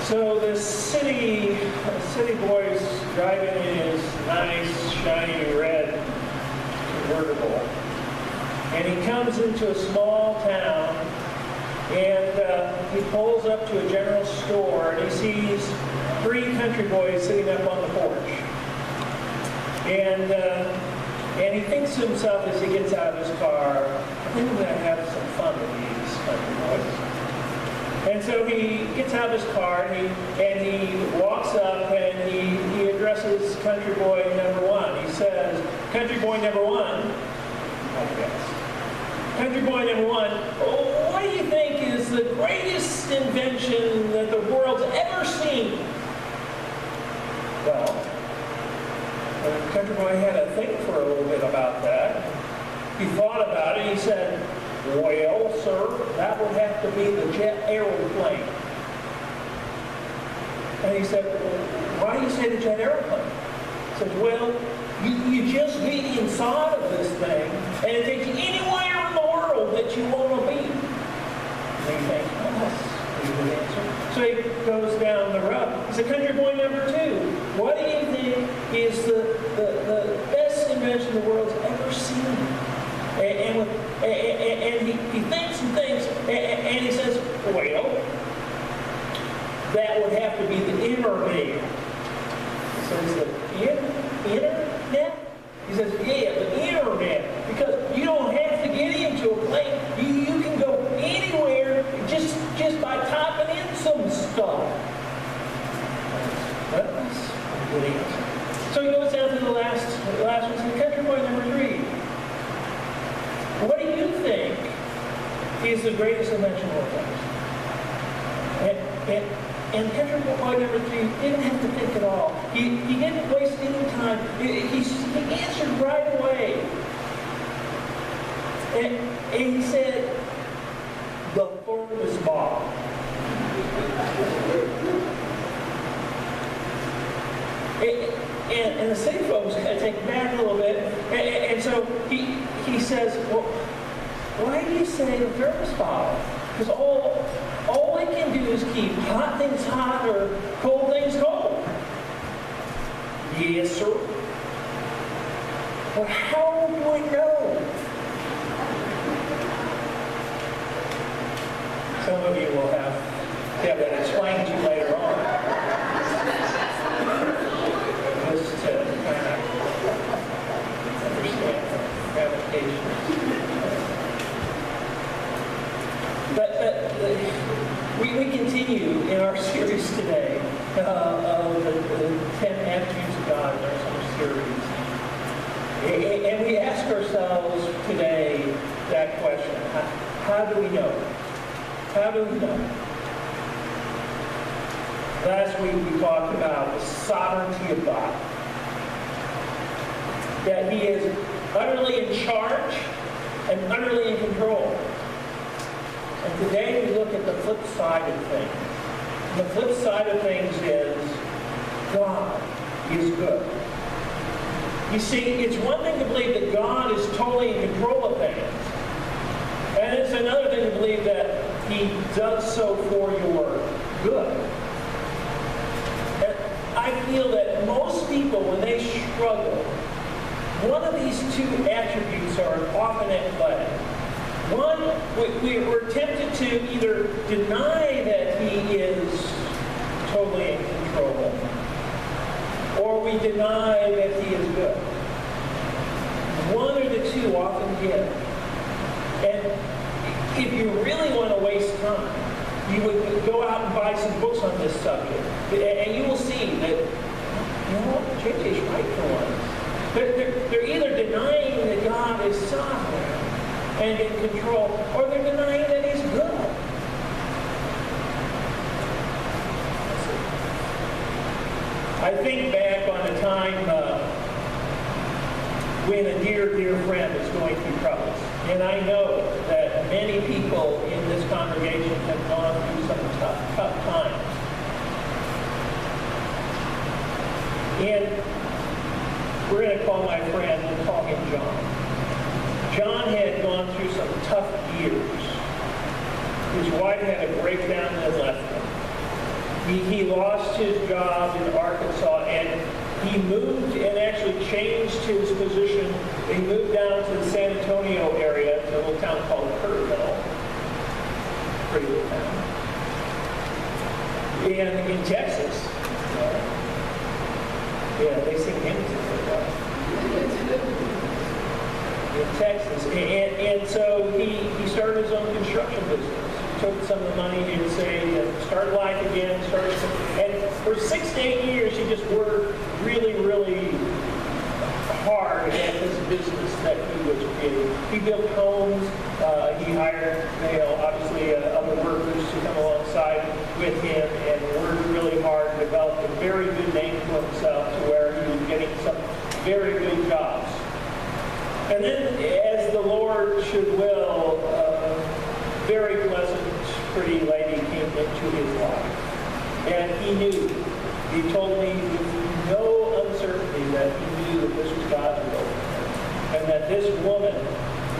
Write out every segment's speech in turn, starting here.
So this city boy's driving in his nice, shiny red convertible, and he comes into a small town, and he pulls up to a general store, and he sees 3 country boys sitting up on the porch. And he thinks to himself as he gets out of his car, I think I'm going to have some fun with these country boys. And so he gets out of his car and he walks up and he addresses country boy number 1. He says, country boy number 1, I guess. Country boy number 1, what do you think is the greatest invention that the world's ever seen? Well, the country boy had to think for a little bit about that. He thought about it. He said, well, sir, that would have to be the jet aeroplane. And he said, well, why do you say the jet aeroplane? He said, well, you just get inside of this thing, and it takes you anywhere in the world that you want to be. And he thinks, well, that's a good answer. So he goes down the road. He said, country boy number 2, what do you think is the best invention the world's ever seen? And he thinks and thinks, and he says, well, that would have to be the internet. He says, the internet? He says, yeah, the internet. Because you don't have to get into a plane. You can go anywhere just by typing in some stuff. Well, that's a good answer. So he goes down to the last one, country boy number 3. What do you think is the greatest invention of all time? And country boy number 3 didn't have to think at all. He didn't waste any time. He answered right away. And he said, the thermos ball. And the city folks had to take it back a little bit. And so he says, well, why do you say the thermos bottle? Because all it can do is keep hot things hot or cold things cold. Yes, sir. Well, how do I know? Some of you will have that explained to you later on. Just to kind of understand applications. But we continue in our series today of the 10 attributes of God in our summer series. And we ask ourselves today that question, how do we know? How do we know? Last week we talked about the sovereignty of God. That He is utterly in charge and utterly in control. And today we look at the flip side of things. And the flip side of things is God is good. You see, it's one thing to believe that God is totally in control of things. And it's another thing to believe that He does so for your good. And I feel that most people, when they struggle, one of these 2 attributes are often at play. One, we're tempted to either deny that He is totally in control, or we deny that He is good. One or the 2 often give. And if you really want to waste time, you would go out and buy some books on this subject. And you will see that, JJ's right for once. They're either denying that God is sovereign and in control, or they're denying that He's good. I think back on a time when a dear, dear friend was going through troubles. And I know that many people in this congregation have gone through some tough times. And we're going to call my friend, we'll call him John. John had gone through some tough years. His wife had a breakdown and left him. He lost his job in Arkansas, and he moved and actually changed his position. He moved down to the San Antonio area, to a little town called Kerrville. Pretty little town. And in Texas, they sing hymns in Texas. And so he started his own construction business. Took some of the money and start life again, and for 6 to 8 years he just worked really, really hard at this business that he was creating. He built homes, he hired, obviously other workers to come alongside with him and worked really hard, developed a very good name for himself to where he was getting some very good jobs. And then, as the Lord should will, very pleasant, pretty lady came into his life. And he knew. He told me with no uncertainty that he knew that this was God's will. And that this woman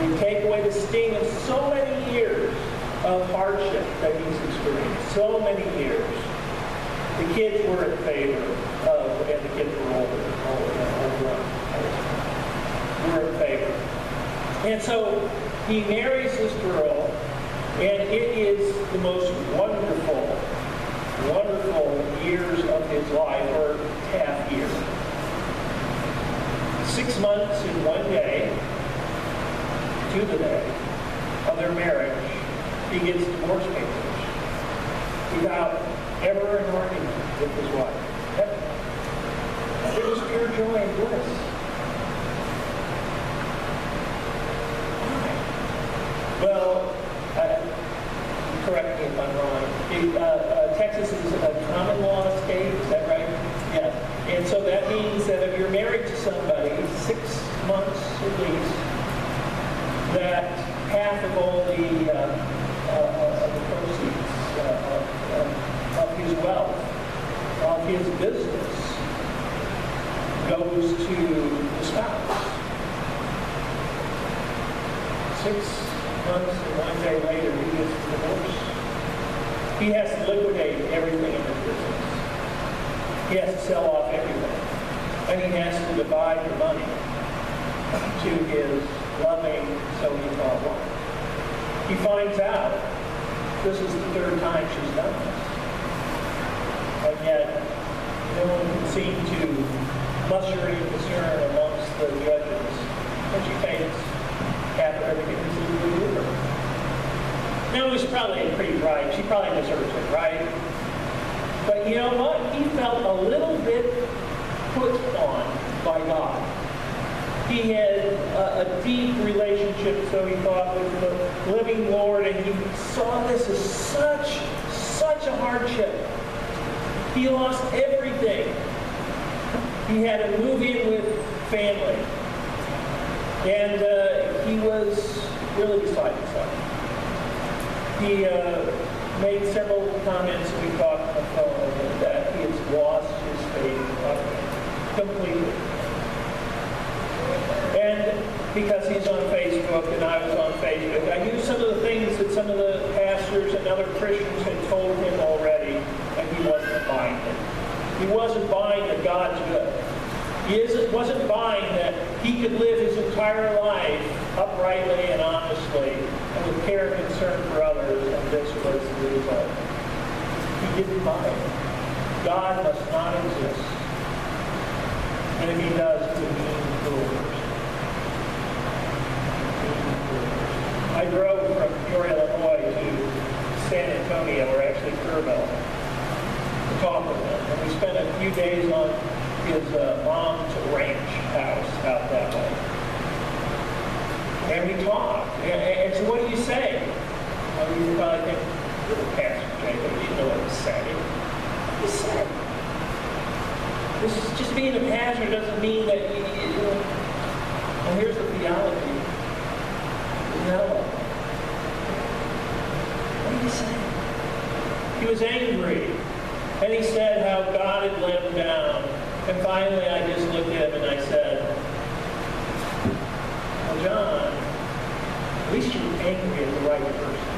would take away the sting of so many years of hardship that he's experienced. So many years. The kids were in favor of, and the kids were older were in favor. And so he marries this girl. And it is the most wonderful, wonderful years of his life, or half year. 6 months in one day, to the day of their marriage, he gets divorce papers without ever an argument with his wife. Ever. It was pure joy and bliss. Why? Well, correct me if I'm wrong. Texas is a common law state, is that right? Yes. And so that means that if you're married to somebody 6 months at least, that half of all the proceeds of his wealth, of his business, goes to the spouse. 6 months and one day later, he gets divorced. He has to liquidate everything in his business. He has to sell off everything. And he has to divide the money to his loving, so-he-called wife. He finds out this is the 3rd time she's done this. And yet, no one can seem to muster any concern amongst the judges. And she takes after everything he's legally do her. Now, he's probably pretty right. She probably deserves it, right? But you know what? He felt a little bit put on by God. He had a deep relationship, so he thought, with the living Lord, and he saw this as such a hardship. He lost everything. He had to move in with family. And he was really beside himself. He made several comments, we talked on the phone, that he has lost his faith completely. And because he's on Facebook and I was on Facebook, I knew some of the things that some of the pastors and other Christians had told him already, and he wasn't buying it. He wasn't buying that God's good. He wasn't buying that he could live his entire life uprightly and honestly and with care and concern for others, and this was the result. He didn't buy it. God must not exist. And if he does, he means the worst. I drove from Peoria, Illinois to San Antonio, or actually Kerrville, to talk with him. And we spent a few days on his mom's ranch house out that way. And we talked. And so what do you say? Well, you probably think, you're the pastor, Jacob. You know what to say. What to say? This is just being a pastor doesn't mean that you know. Well, here's the theology. No. What did he say? He was angry. And he said how God had let him down. And finally, I just looked at him and I said, well, John, at least you're angry at the right person.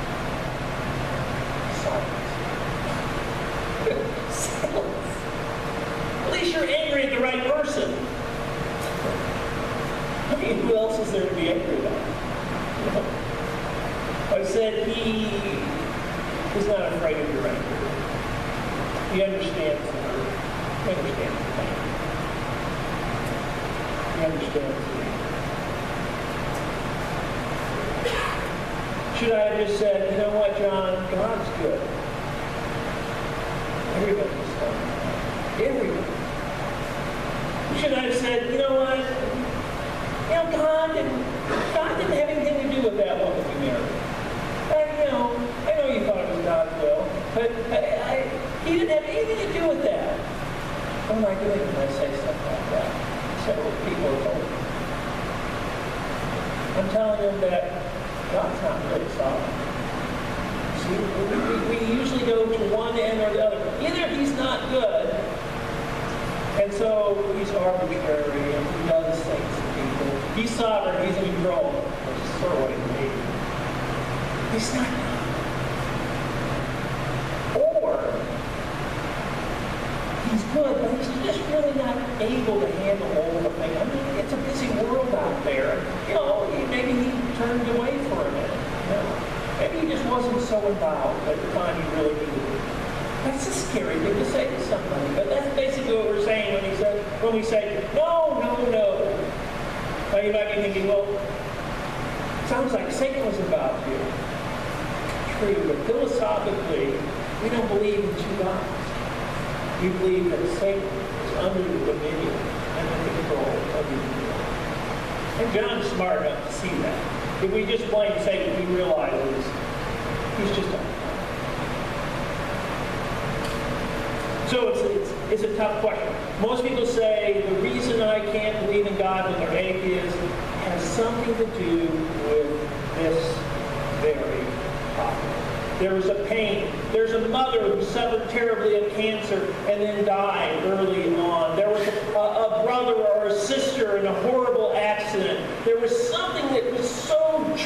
Silence. you're angry. He understands the hurt. He understands the pain. He understands the pain. Should I have just said, you know what, John? God's good. Everybody's done that. Everybody. Should I have said, you know what? You know, God didn't have anything to do with that woman you married. I know you thought it was God's will, but he didn't have anything to do with that. What am I doing when I say stuff like that? Several people have told me. I'm telling them that God's not really sovereign. See, we usually go to one end or the other. Either he's not good, and so he's arbitrary and he does things to people. He's sovereign, he's in control, which is sort of what he means. He's not good. Or he's good, but he's just really not able to handle all the things. I mean, it's a busy world out there. Maybe he turned away for a minute. Maybe he just wasn't so involved at the time he really needed it. That's a scary thing to say to somebody, but that's basically what we're saying when we say, no. Now you might be thinking, well, sounds like Satan was about you. True, but philosophically, we don't believe in two gods. We believe that Satan is under the dominion and the control of the universe. And John's smart enough to see that. If we just blame Satan, he realizes he's just a... So it's a tough question. Most people say the reason I can't believe in God when they're atheists has something to do with this very topic. There was a pain. There's a mother who suffered terribly of cancer and then died early on. There was a brother or a sister in a horrible accident. There was something that was so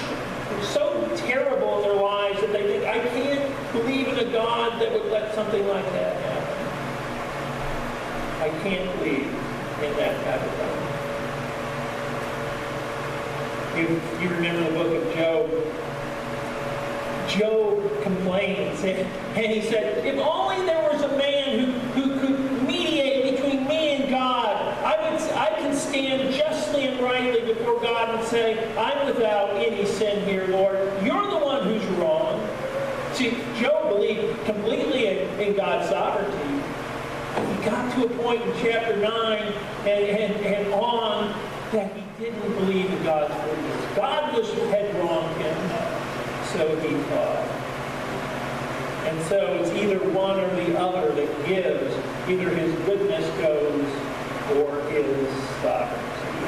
terrible in their lives that they think, I can't believe in a God that would let something like that happen. I can't believe in that type of thing. If you remember the book of Job, Job complains, and he said, if only there was a man who could mediate between me and God, I can stand justly and rightly before God and say, I'm without any sin here, Lord. You're the one who's wrong. See, Job believed completely in God's sovereignty. He got to a point in chapter 9 and on that he didn't believe in God's goodness. God had wronged him, so he thought. And so it's either one or the other that gives. Either his goodness goes or his sovereignty.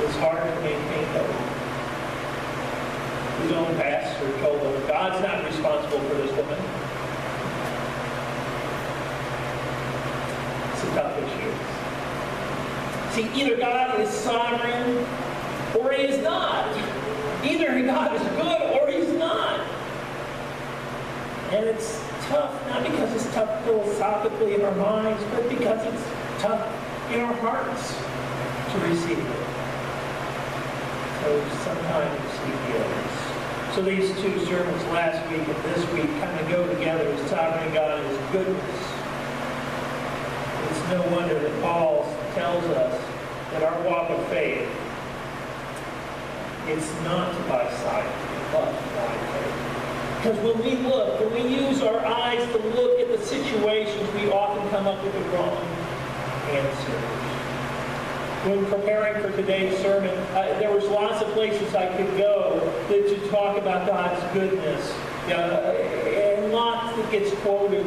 It's hard to maintain both. His own pastor told him, God's not responsible for this woman. Tough issue. See, either God is sovereign or he is not. Either God is good or he's not. And it's tough, not because it's tough philosophically in our minds, but because it's tough in our hearts to receive it. So sometimes he is. So these two sermons last week and this week kind of go together. His sovereign God and his goodness. It's no wonder that Paul tells us that our walk of faith, it's not by sight, but by faith. Because when we use our eyes to look at the situations, we often come up with the wrong answers. When preparing for today's sermon, there was lots of places I could go to talk about God's goodness. And lots that gets quoted,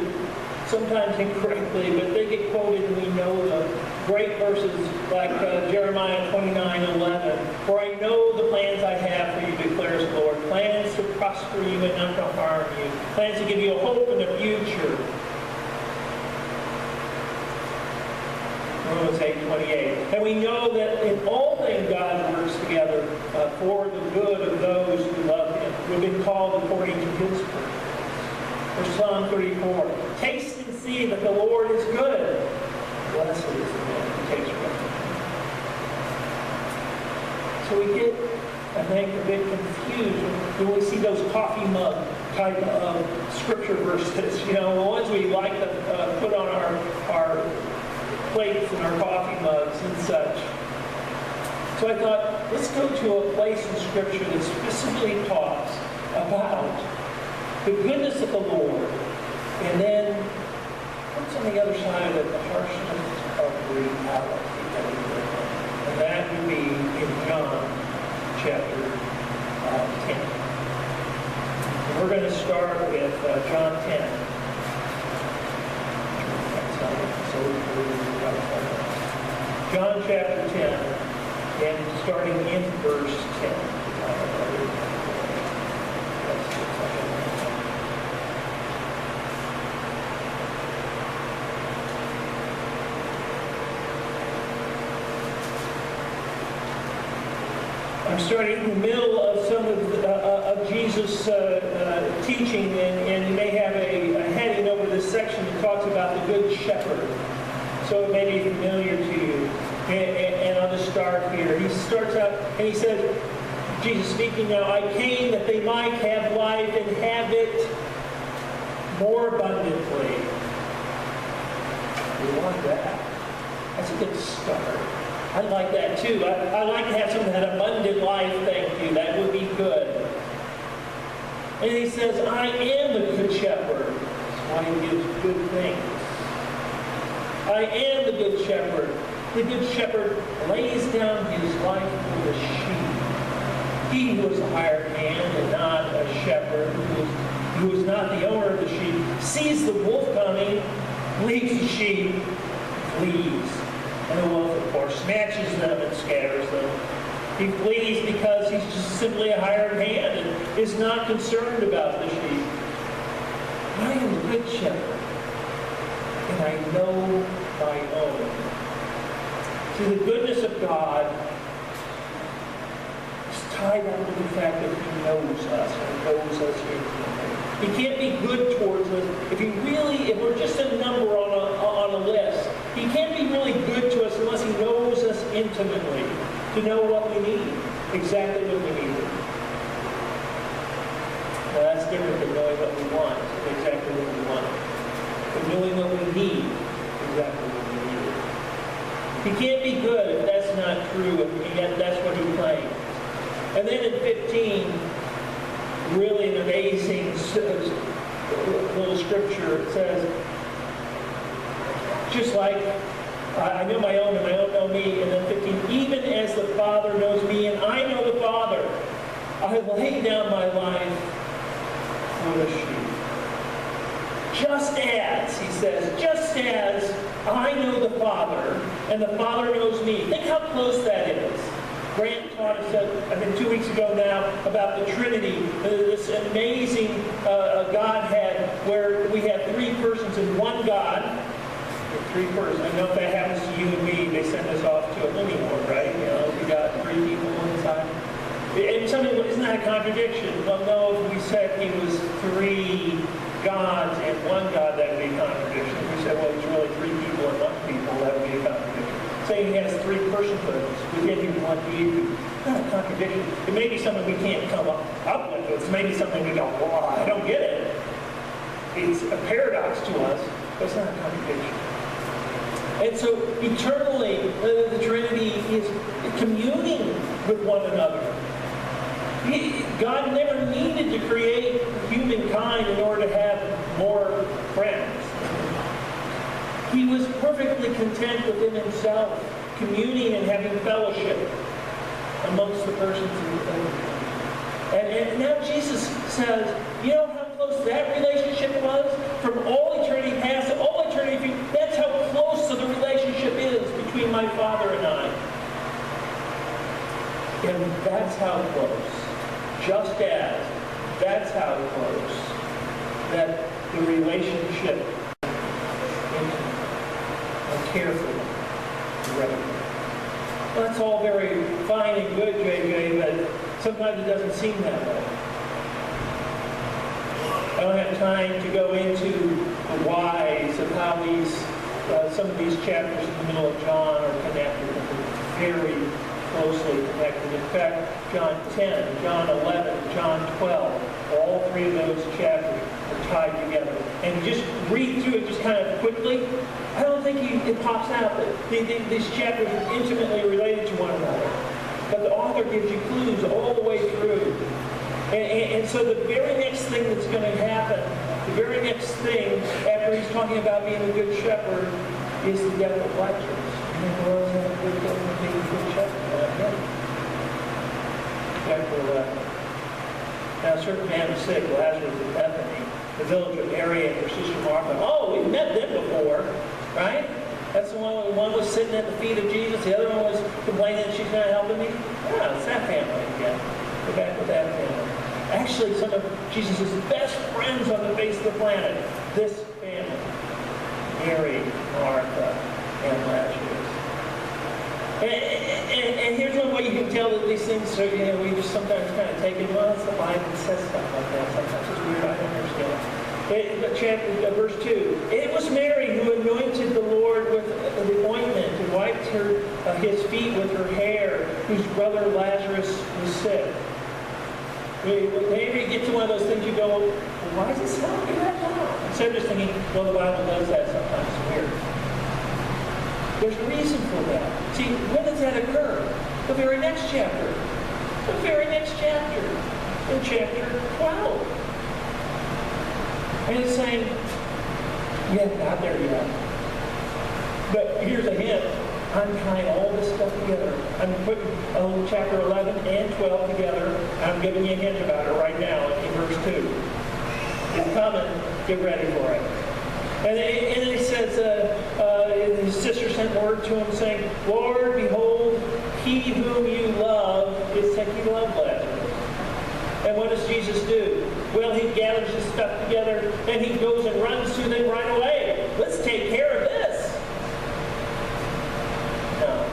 sometimes incorrectly, but they get quoted and we know them. Great verses like Jeremiah 29:11, for I know the plans I have for you, declares the Lord, plans to prosper you and not to harm you, plans to give you a hope in the future. Romans 8:28. And we know that in all things God works together for the good of those who love him, who have been called according to his purpose. Or Psalm 34. Taste and see that the Lord is good. Blessed is the man who takes refuge. So we get, I think, a bit confused when we see those coffee mug type of scripture verses, the ones we like to put on our plates and our coffee mugs and such. So I thought, let's go to a place in Scripture that specifically talks about the goodness of the Lord, and then what's on the other side of it, the harshness of reality that we live in. And that would be in John chapter 10. And we're going to start with John 10. John chapter 10. And starting in verse 10. I'm starting in the middle of some of Jesus' teaching, and you may have a heading over this section that talks about the Good Shepherd. So it may be familiar to you. And I'll just start here. He starts out and he says, Jesus speaking now, I came that they might have life and have it more abundantly. We want that. That's a good start. I like that too. I like to have some of that abundant life, thank you. That would be good. And he says, I am the good shepherd. That's why he gives good things. I am the good shepherd. The good shepherd lays down his life for the sheep. He who is a hired hand and not a shepherd, who is not the owner of the sheep, sees the wolf coming, leaves the sheep, flees. And the wolf, of course, snatches them and scatters them. He flees because he's just simply a hired hand and is not concerned about the sheep. I am the good shepherd, and I know my own. See, the goodness of God is tied up with the fact that He knows us and knows us intimately. He can't be good towards us if we're just a number on a list. He can't be really good to us unless He knows us intimately to know what we need, exactly what we need. Now that's different than knowing what we want, exactly what we want. But knowing what we need, exactly what we need. He can't be good if that's not true, and yet that's what he claims. And then in 15, really an amazing little scripture. It says, just like I know my own and my own know me, and then 15, even as the Father knows me and I know the Father, I lay down my life for the sheep. Just as, he says, just as I know the Father, and the Father knows me. Think how close that is. Grant taught us, 2 weeks ago now, about the Trinity, this amazing Godhead, where we have three persons in one God. Three persons. I know if that happens to you and me, they send us off to a mini war, right? We got three people inside. And somebody, isn't that a contradiction? Well, no, if we said he was three gods and one God, that would be a contradiction. If we said, well, he's really three people and one people, that would be a contradiction. Saying he has three personhoods within him, one deity, not a contradiction. It may be something we can't come up with. It's maybe something we go, well, I don't get it. It's a paradox to us, but it's not a contradiction. And so eternally, the Trinity is communing with one another. God never needed to create humankind in order to have more friends. He was perfectly content within himself, communing and having fellowship amongst the persons of the Trinity. And now Jesus says, you know how close that relationship was? From all eternity past to all eternity, that's how close the relationship is between my Father and I. And that's how close. Just as, that's how close that the relationship intimate and careful and regular. Well, that's all very fine and good, JJ, but sometimes it doesn't seem that way. I don't have time to go into the whys of how these, some of these chapters in the middle of John are connected. They're very closely connected. In fact, John 10, John 11, John 12, all three of those chapters are tied together. And you just read through it just kind of quickly. I don't think it pops out that these chapters are intimately related to one another. But the author gives you clues all the way through. And so the very next thing that's going to happen, the very next thing after he's talking about being a good shepherd, is the death of Lazarus. And well, is that a good thing to be a good shepherd? Chapter 11. Now a certain man was sick, Lazarus of Bethany, the village of Mary and her sister Martha. Oh, we've met them before, right? That's the one was sitting at the feet of Jesus, the other one was complaining that she's not helping me. Yeah, it's that family again. We're back with that family. Actually, some of Jesus' best friends on the face of the planet, this family. Mary, Martha, and Lazarus. And here's one way you can tell that these things are, we just sometimes kind of take it, well, it's the Bible that says stuff like that. Sometimes it's weird, I don't understand. Verse 2, it was Mary who anointed the Lord with the ointment and wiped his feet with her hair, whose brother Lazarus was sick. Whenever you get to one of those things, you go, well, why is this telling me that now? Instead of just thinking, well, the Bible does that sometimes. It's weird. There's a reason for that. See, when does that occur? The very next chapter. The very next chapter. In chapter 12. And it's saying, yeah, not there yet. But here's a hint. I'm tying all this stuff together. I'm putting chapter 11 and 12 together. I'm giving you a hint about it right now in verse 2. It's coming. Get ready for it. And then he says, his sister sent word to him saying, Lord, behold, he whom you love is sick. He loved Lazarus. And what does Jesus do? Well, he gathers his stuff together and he goes and runs to them right away. Let's take care of this. No.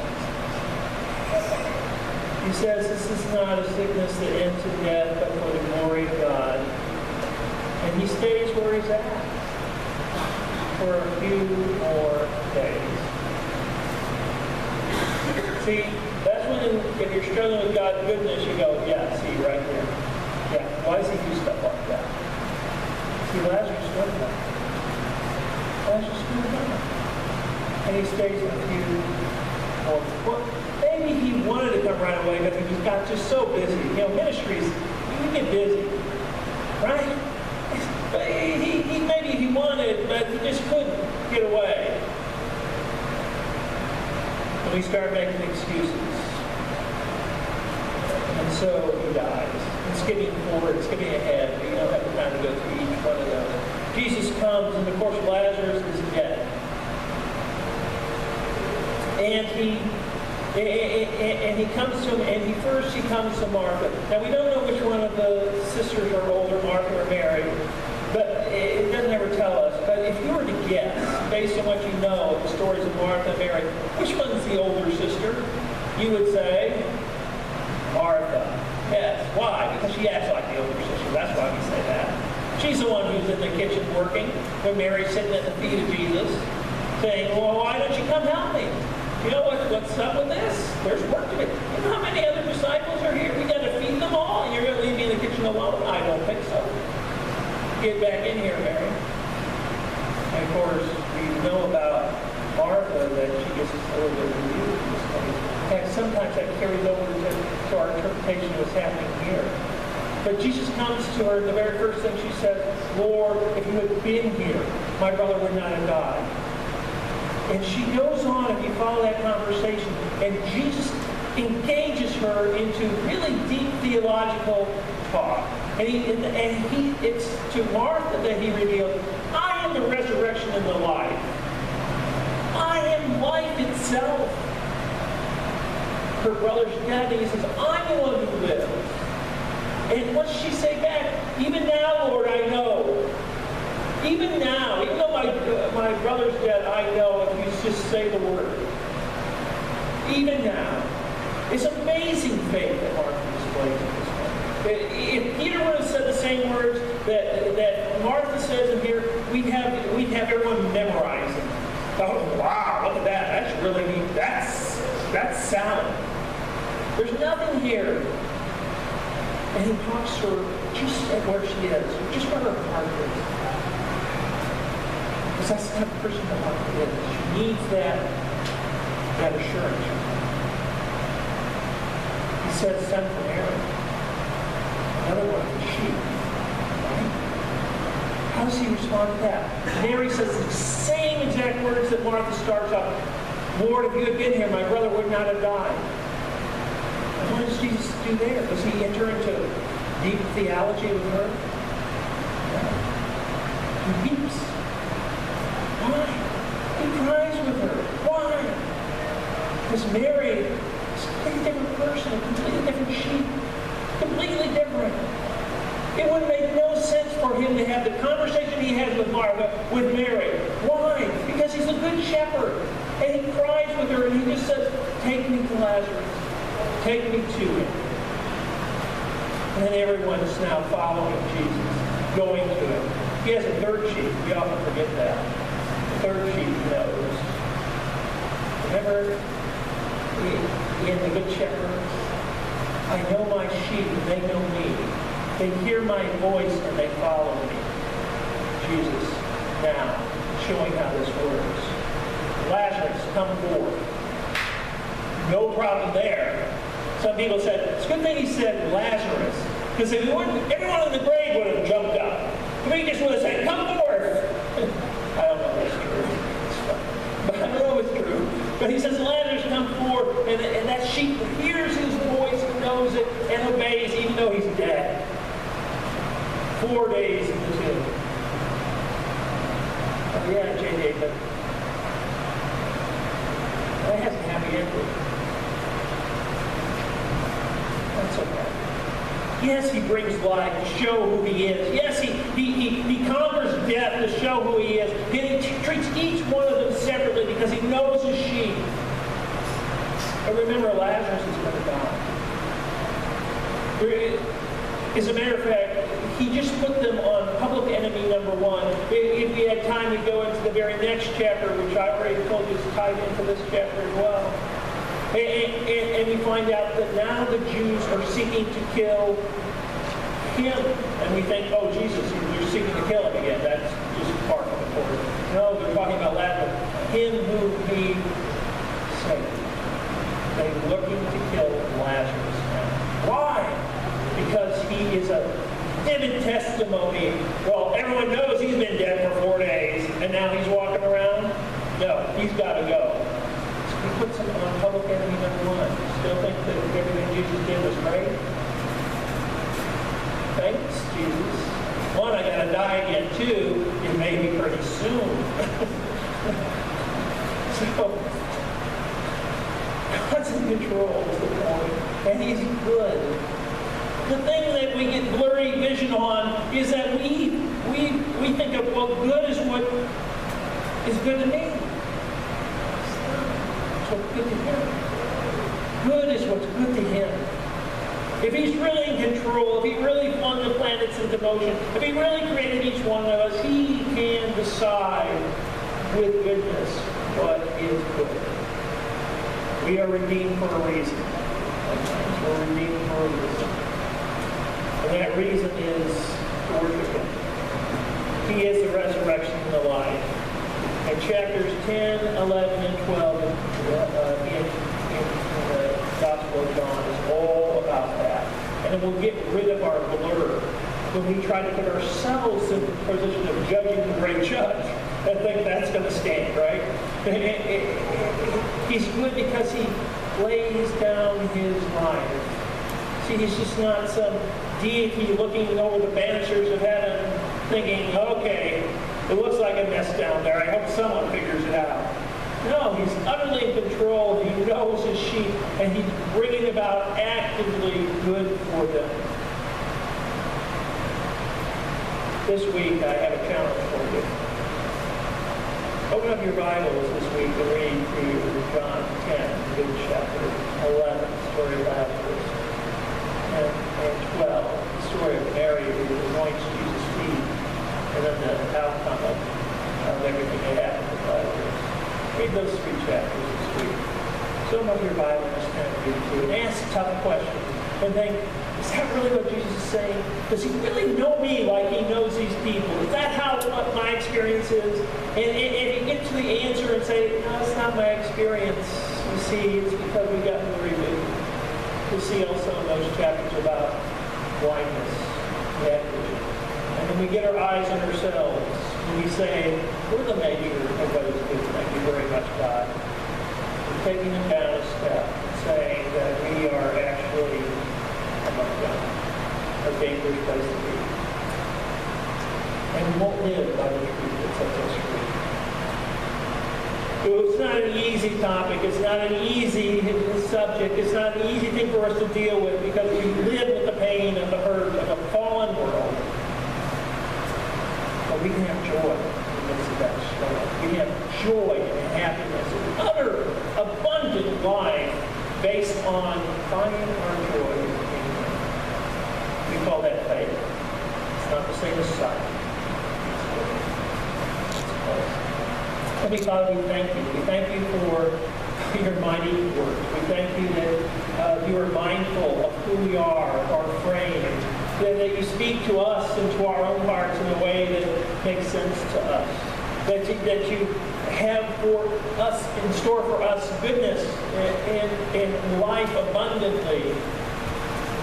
He says this is not a sickness that ends in death, but for the glory of God. And he stays where he's at for a few more days. See, that's when, if you're struggling with God's goodness, you go, yeah, see, right there. Yeah, why does he do stuff like that? See, Lazarus went down. Lazarus went down. And he stays a few more. Well, maybe he wanted to come right away, but he just got just so busy. Ministries, you get busy, right? But he maybe he wanted, but he just couldn't get away. And we start making excuses. And so he dies. And skipping forward, skipping ahead, we don't have the time to go through each one of those. Jesus comes, and of course Lazarus is dead. And he comes to him, and he comes to Martha. Now we don't know which one of the sisters are older, Martha or Mary, but it doesn't ever tell us. But if you were to guess, based on what you know of the stories of Martha and Mary, which one's the older sister? You would say Martha. Yes. Why? Because she acts like the older sister. That's why we say that. She's the one who's in the kitchen working when Mary's sitting at the feet of Jesus saying, well, why don't you come help me? You know what's up with this? There's work to do. You know how many other disciples are here? We got to feed them all, and you're going to leave me in the kitchen alone? I don't think so. Get back in here, Mary. And of course, we know about Martha that she gets a little bit confused in this case. In fact, sometimes that carries over to our interpretation of what's happening here. But Jesus comes to her, and the very first thing she says, Lord, if you had been here, my brother would not have died. And she goes on, if you follow that conversation, and Jesus engages her into really deep theological talk. And it's to Martha that he reveals, I am the resurrection and the life. I am life itself. Her brother's dead, and he says, I'm the one who lives. And what does she say back? Even now, Lord, I know. Even now, even though my brother's dead, I know if you just say the word. Even now. It's amazing faith that Martha displays in this one. If Peter would have said the same words that Martha says in here, we'd have everyone memorizing. Oh, wow, look at that. That's really neat. That's sound. There's nothing here. And he talks to her just at where she is, just where her heart is. Because that's the type of person the heart is. She needs that assurance. He said, send for Mary. Another one, the sheep. Right? How does he respond to that? Mary says the same exact words that Martha starts off. Lord, if you had been here, my brother would not have died. And what does Jesus do there? Does he enter into deep theology with her? No. He weeps. Why? He cries with her. Why? Because Mary is a completely different person, a completely different sheep. Completely different. It would make no sense for him to have the conversation he has with Martha, with Mary. Why? Because he's a good shepherd. And he cries with her and he just says, take me to Lazarus. Take me to him. And then everyone's now following Jesus, going to him. He has a third sheep. We often forget that. The third sheep knows. Remember in the Good Shepherd? I know my sheep and they know me. They hear my voice and they follow me. Jesus now showing how this works. Lazarus, come forth. No problem there. Some people said, it's a good thing he said Lazarus, because if he wouldn't, everyone in the grave would have jumped up. If he just would have said, come forth. I don't know if it's true. But I don't know if it's true. But he says, Lazarus, come forth. And that sheep hears his voice and knows it and obeys, even though he's dead. 4 days in the tomb. Oh, yeah, J.J., but that has a happy ending. That's okay. Yes, he brings life to show who he is. Yes, he conquers death to show who he is. And he treats each one of them separately because he knows his sheep. But remember, Lazarus is going to die. As a matter of fact, he just put them on public enemy number one. If we had time, we'd go into the very next chapter, which I already told you is tied into this chapter as well. And we find out that now the Jews are seeking to kill him. And we think, oh, Jesus, you're seeking to kill him again. That's just part of the story. No, they're talking about Lazarus, him whom he saved. They're looking to kill Lazarus now. Why? Because he is a vivid testimony. Well, everyone knows he's been dead for 4 days, and now he's walking around. No, he's got to go. So he puts him on public enemy number one. Still think that everything Jesus did was great? Thanks, Jesus. One, I got to die again. Two, it may be pretty soon. So, God's in control is the point, and he's good. The thing that we get blurry vision on is that we think of, well, good is what is good to me. It's what's good to him. Good is what's good to him. If he's really in control, if he really flung the planets into motion, if he really created each one of us, he can decide with goodness what is good. We are redeemed for a reason. We're redeemed for a reason. And that reason is to worship him. He is the resurrection and the life. And chapters 10, 11, and 12 in the Gospel of John is all about that. And then we'll get rid of our blur when we try to put ourselves in the position of judging the great judge and think that's going to stand, right? He's good because he lays down his life. See, he's just not some deity looking over the banisters of heaven thinking, okay, it looks like a mess down there. I hope someone figures it out. No, he's utterly in control. He knows his sheep, and he's bringing about actively good for them. This week, I have a challenge for you. Open up your Bibles this week and read through John 10, Good Shepherd, 11, story of Lazarus, and 12, the story of Mary who anoints Jesus' feet, and then the outcome of everything that happened with Lazarus. Read those 3 chapters this week. Open up your Bible and just kind of read through and ask tough questions and think, is that really what Jesus is saying? Does he really know me like he knows these people? Is that how what my experience is? And you get to the answer and say, no, it's not my experience. You see, it's because we got the reboot. You see also in those chapters about blindness, negligence. And when we get our eyes on ourselves, when we say, we're the measure of what is good. Thank you very much, God. We're taking it down a step, saying that we are actually among God, a dangerous place to be. And we won't live by the truth that sets us free. So it's not an easy topic. It's not an easy subject. It's not an easy thing for us to deal with because we live with the pain and the hurt of a fallen world. But we can have joy in the midst of that struggle. We can have joy and happiness and utter abundant life based on finding our joy in the kingdom. We call that faith. It's not the same as sight. It's close. Heavenly Father, we thank you. We thank you for your mighty work. We thank you that you are mindful of who we are, our frame, that you speak to us and to our own hearts in a way that makes sense to us. That you have for us, in store for us, goodness and life abundantly.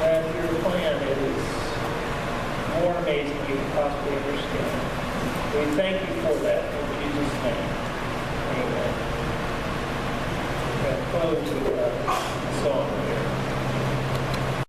And your plan is more amazing than you can possibly understand. We thank you for that in Jesus' name. Amen. We're going to close with